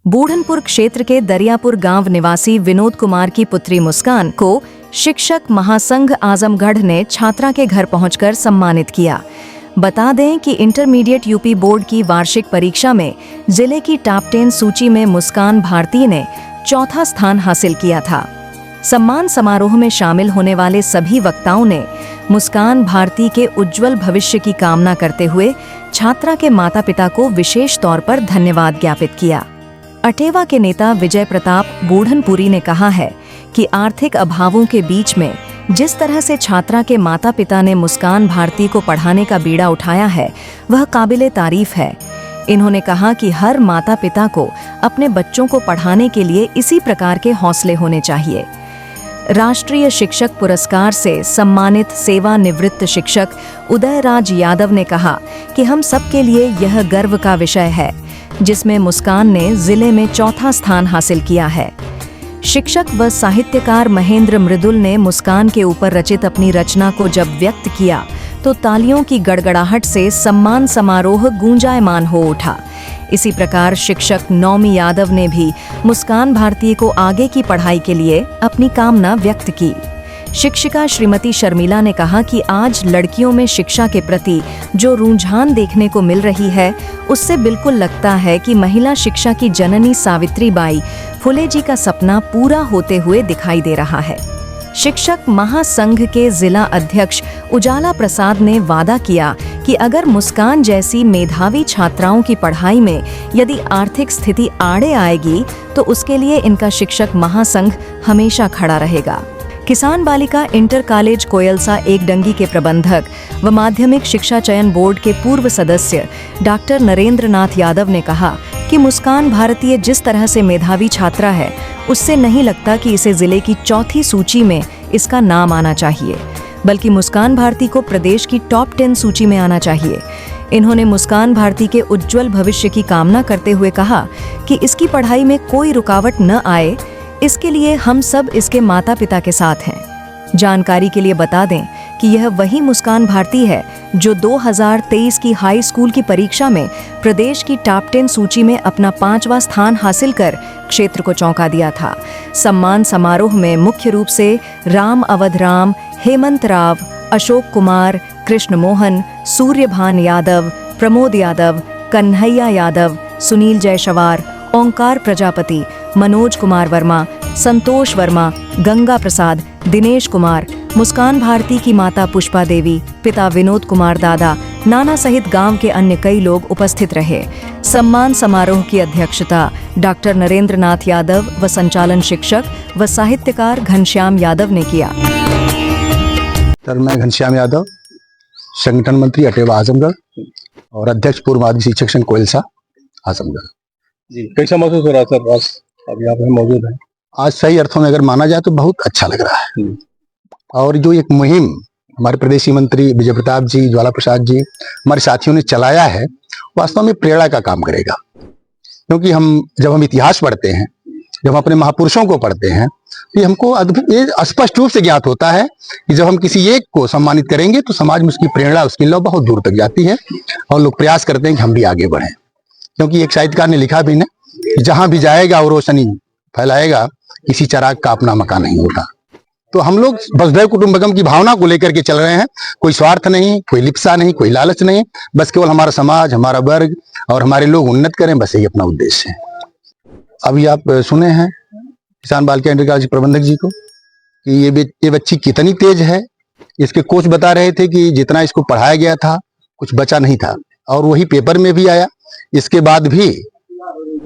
बूढ़नपुर क्षेत्र के दरियापुर गांव निवासी विनोद कुमार की पुत्री मुस्कान को शिक्षक महासंघ आजमगढ़ ने छात्रा के घर पहुंचकर सम्मानित किया। बता दें कि इंटरमीडिएट यूपी बोर्ड की वार्षिक परीक्षा में जिले की टॉप 10 सूची में मुस्कान भारती ने चौथा स्थान हासिल किया था। सम्मान समारोह में शामिल होने वाले सभी वक्ताओं ने मुस्कान भारती के उज्जवल भविष्य की कामना करते हुए छात्रा के माता पिता को विशेष तौर पर धन्यवाद ज्ञापित किया। अटेवा के नेता विजय प्रताप बूढ़नपुरी ने कहा है कि आर्थिक अभावों के बीच में जिस तरह से छात्रा के माता पिता ने मुस्कान भारती को पढ़ाने का बीड़ा उठाया है वह काबिले तारीफ है। इन्होंने कहा कि हर माता पिता को अपने बच्चों को पढ़ाने के लिए इसी प्रकार के हौसले होने चाहिए। राष्ट्रीय शिक्षक पुरस्कार से सम्मानित सेवानिवृत्त शिक्षक उदयराज यादव ने कहा कि हम सबके लिए यह गर्व का विषय है जिसमें मुस्कान ने जिले में चौथा स्थान हासिल किया है। शिक्षक व साहित्यकार महेंद्र मृदुल ने मुस्कान के ऊपर रचित अपनी रचना को जब व्यक्त किया तो तालियों की गड़गड़ाहट से सम्मान समारोह गूंजायमान हो उठा। इसी प्रकार शिक्षक नौमी यादव ने भी मुस्कान भारती को आगे की पढ़ाई के लिए अपनी कामना व्यक्त की। शिक्षिका श्रीमती शर्मिला ने कहा कि आज लड़कियों में शिक्षा के प्रति जो रुझान देखने को मिल रही है उससे बिल्कुल लगता है कि महिला शिक्षा की जननी सावित्रीबाई फुले जी का सपना पूरा होते हुए दिखाई दे रहा है। शिक्षक महासंघ के जिला अध्यक्ष उजाला प्रसाद ने वादा किया कि अगर मुस्कान जैसी मेधावी छात्राओं की पढ़ाई में यदि आर्थिक स्थिति आड़े आएगी तो उसके लिए इनका शिक्षक महासंघ हमेशा खड़ा रहेगा। किसान बालिका इंटर कॉलेज कोयलसा एक डंगी के प्रबंधक व माध्यमिक शिक्षा चयन बोर्ड के पूर्व सदस्य डॉक्टर नरेंद्र नाथ यादव ने कहा कि मुस्कान भारतीय जिस तरह से मेधावी छात्रा है उससे नहीं लगता कि इसे जिले की चौथी सूची में इसका नाम आना चाहिए, बल्कि मुस्कान भारती को प्रदेश की टॉप 10 सूची में आना चाहिए। इन्होंने मुस्कान भारती के उज्जवल भविष्य की कामना करते हुए कहा कि इसकी पढ़ाई में कोई रुकावट न आए, इसके लिए हम सब इसके माता पिता के साथ हैं। जानकारी के लिए बता दें कि यह वही मुस्कान भारती है जो 2023 की हाई स्कूल की परीक्षा में प्रदेश की टॉप 10 सूची में अपना 5वां स्थान हासिल कर क्षेत्र को चौंका दिया था। सम्मान समारोह में मुख्य रूप से राम अवध राम, हेमंत राव, अशोक कुमार, कृष्ण मोहन, सूर्यभान यादव, प्रमोद यादव, कन्हैया यादव, सुनील जयसवार, ओंकार प्रजापति, मनोज कुमार वर्मा, संतोष वर्मा, गंगा प्रसाद, दिनेश कुमार, मुस्कान भारती की माता पुष्पा देवी, पिता विनोद कुमार दादा, नाना सहित गांव के अन्य कई लोग उपस्थित रहे। सम्मान समारोह की अध्यक्षता डॉक्टर नरेंद्र नाथ यादव व संचालन शिक्षक व साहित्यकार घनश्याम यादव ने किया। सर, मैं घनश्याम यादव, संगठन मंत्री अटेवा आजमगढ़ और अध्यक्ष पूर्व माध्यमिक शिक्षक संघ कोयलसा आजमगढ़। जी, कैसा महसूस हो रहा है सर आज आप यहाँ पे मौजूद हैं? आज सही अर्थों में अगर माना जाए तो बहुत अच्छा लग रहा है। और जो एक मुहिम हमारे प्रदेशी मंत्री विजय प्रताप जी, ज्वाला प्रसाद जी, हमारे साथियों ने चलाया है, वास्तव में प्रेरणा का काम करेगा। क्योंकि जब हम इतिहास पढ़ते हैं, जब हम अपने महापुरुषों को पढ़ते हैं तो हमको अद्भुत ये स्पष्ट रूप से ज्ञात होता है कि जब हम किसी एक को सम्मानित करेंगे तो समाज में उसकी प्रेरणा, उसकी लौ बहुत दूर तक जाती है और लोग प्रयास करते हैं कि हम भी आगे बढ़ें। क्योंकि एक साहित्यकार ने लिखा भी ना, जहां भी जाएगा वो रोशनी फैलाएगा, किसी चिराग का अपना मकान नहीं होता। तो हम लोग वसुधैव कुटुंबकम की भावना को लेकर के चल रहे हैं। कोई स्वार्थ नहीं, कोई लिप्सा नहीं, कोई लालच नहीं, बस केवल हमारा समाज, हमारा वर्ग और हमारे लोग उन्नत करें, बस यही अपना उद्देश्य है। अभी आप सुने हैं किसान बालिका इंटर कॉलेज प्रबंधक जी को कि ये बच्ची कितनी तेज है। इसके कोच बता रहे थे कि जितना इसको पढ़ाया गया था कुछ बचा नहीं था, और वही पेपर में भी आया। इसके बाद भी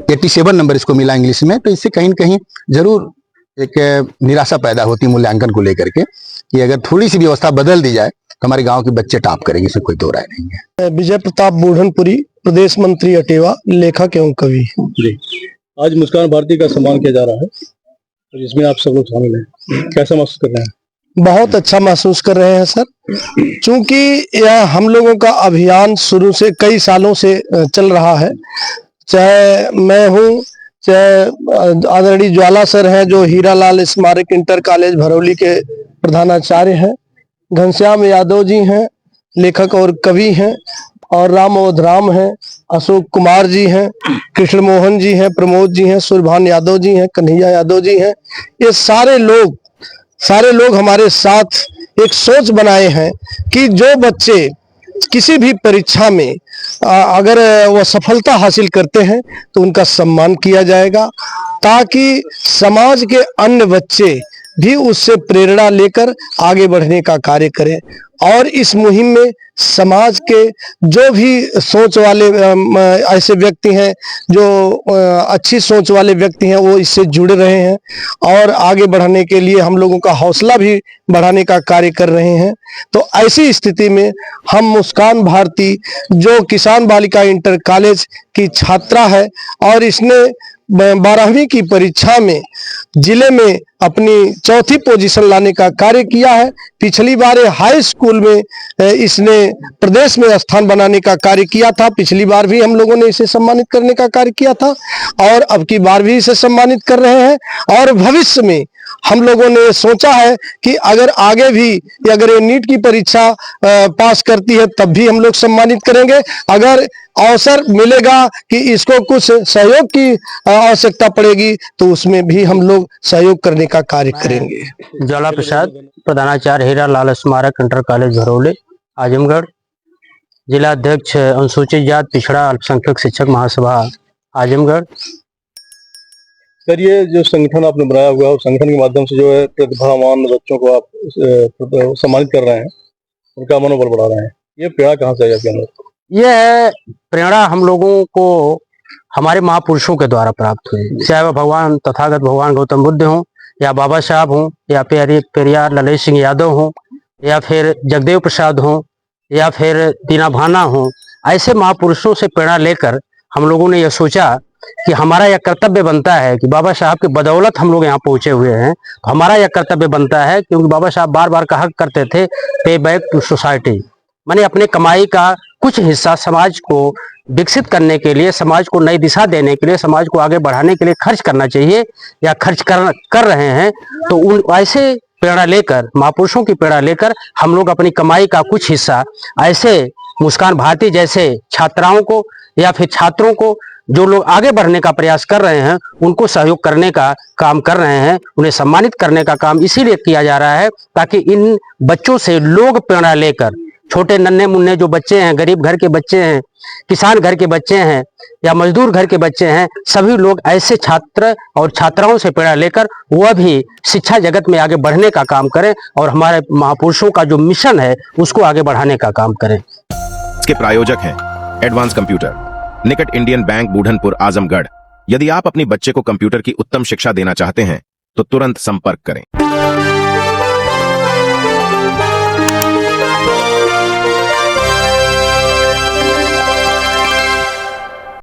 87 नंबर इसको मिला इंग्लिश में। तो इससे कहीं न कहीं जरूर एक निराशा पैदा होती मूल्यांकन को लेकर के कि अगर थोड़ी सी व्यवस्था बदल दी जाए तो हमारे गांव के बच्चे टॉप करेंगे, इसमें कोई दो राय नहीं है। विजय प्रताप बूढ़नपुरी, प्रदेश मंत्री अटेवा, लेखक एवं कवि। जी, आज मुस्कान भारती का सम्मान किया जा रहा है, जिसमें आप सब लोग शामिल हैं, कैसा महसूस कर रहे हैं? बहुत अच्छा महसूस कर रहे हैं सर, क्योंकि यह हम लोगों का अभियान शुरू से कई सालों से चल रहा है। चाहे मैं हूँ, चाहे आदरणीय ज्वाला सर हैं जो हीरालाल स्मारक इंटर कॉलेज भरौली के प्रधानाचार्य हैं, घनश्याम यादव जी हैं, लेखक और कवि हैं, और राम अवधराम हैं, अशोक कुमार जी हैं, कृष्ण मोहन जी हैं, प्रमोद जी हैं, सूर्यभान यादव जी हैं, कन्हैया यादव जी हैं। ये सारे लोग हमारे साथ एक सोच बनाए हैं कि जो बच्चे किसी भी परीक्षा में अगर वह सफलता हासिल करते हैं तो उनका सम्मान किया जाएगा, ताकि समाज के अन्य बच्चे भी उससे प्रेरणा लेकर आगे बढ़ने का कार्य करें। और इस मुहिम में समाज के जो भी सोच वाले ऐसे व्यक्ति हैं, जो अच्छी सोच वाले व्यक्ति हैं, वो इससे जुड़ रहे हैं और आगे बढ़ने के लिए हम लोगों का हौसला भी बढ़ाने का कार्य कर रहे हैं। तो ऐसी स्थिति में हम मुस्कान भारती, जो किसान बालिका इंटर कॉलेज की छात्रा है और इसने 12वीं की परीक्षा में जिले में अपनी चौथी पोजीशन लाने का कार्य किया है। पिछली बार हाई स्कूल में इसने प्रदेश में स्थान बनाने का कार्य किया था। पिछली बार भी हम लोगों ने इसे सम्मानित करने का कार्य किया था और अब की बार भी इसे सम्मानित कर रहे हैं। और भविष्य में हम लोगों ने सोचा है कि अगर आगे भी अगर ये नीट की परीक्षा पास करती है तब भी हम लोग सम्मानित करेंगे। अगर अवसर मिलेगा कि इसको कुछ सहयोग की आवश्यकता पड़ेगी तो उसमें भी हम लोग सहयोग करने का कार्य करेंगे। ज्वाला प्रसाद, प्रधानाचार्य हीरा लाल स्मारक इंटर कॉलेज घरौले, आजमगढ़। जिला अध्यक्ष अनुसूचित जाति पिछड़ा अल्पसंख्यक शिक्षक महासभा आजमगढ़। सर, ये जो संगठन आपने बनाया हुआ है, उस संगठन के माध्यम से जो है प्रतिभावान बच्चों को आप सम्मानित कर रहे हैं, उनका मनोबल बढ़ा रहे हैं, ये प्रेरणा कहाँ से आई आपके अंदर? यह प्रेरणा हम लोगों को हमारे महापुरुषों के द्वारा प्राप्त हुई, चाहे वह भगवान तथागत भगवान गौतम बुद्ध हों, या बाबा साहब हों, या पेरियार ललित सिंह यादव हों, या फिर जगदेव प्रसाद हों, या फिर दीना भाना हों। ऐसे महापुरुषों से प्रेरणा लेकर हम लोगों ने यह सोचा कि हमारा यह कर्तव्य बनता है कि बाबा साहब की बदौलत हम लोग यहाँ पहुंचे हुए हैं, तो हमारा यह कर्तव्य बनता है, क्योंकि बाबा साहब बार बार कहा करते थे पे बैक टू सोसाइटी, माने अपने कमाई का कुछ हिस्सा समाज को विकसित करने के लिए, समाज को नई दिशा देने के लिए, समाज को आगे बढ़ाने के लिए खर्च करना चाहिए, या खर्च कर रहे हैं। तो उन ऐसे प्रेरणा लेकर, महापुरुषों की प्रेरणा लेकर हम लोग अपनी कमाई का कुछ हिस्सा ऐसे मुस्कान भारती जैसे छात्राओं को या फिर छात्रों को जो लोग आगे बढ़ने का प्रयास कर रहे हैं, उनको सहयोग करने का काम कर रहे हैं, उन्हें सम्मानित करने का काम इसीलिए किया जा रहा है ताकि इन बच्चों से लोग प्रेरणा लेकर, छोटे नन्हे मुन्ने जो बच्चे हैं, गरीब घर के बच्चे हैं, किसान घर के बच्चे हैं, या मजदूर घर के बच्चे हैं, सभी लोग ऐसे छात्र और छात्राओं से प्रेरणा लेकर वह भी शिक्षा जगत में आगे बढ़ने का काम करें और हमारे महापुरुषों का जो मिशन है उसको आगे बढ़ाने का काम करें। इसके प्रायोजक हैं एडवांस कंप्यूटर, निकट इंडियन बैंक, बूढ़नपुर, आजमगढ़। यदि आप अपनी बच्चे को कंप्यूटर की उत्तम शिक्षा देना चाहते हैं तो तुरंत संपर्क करें।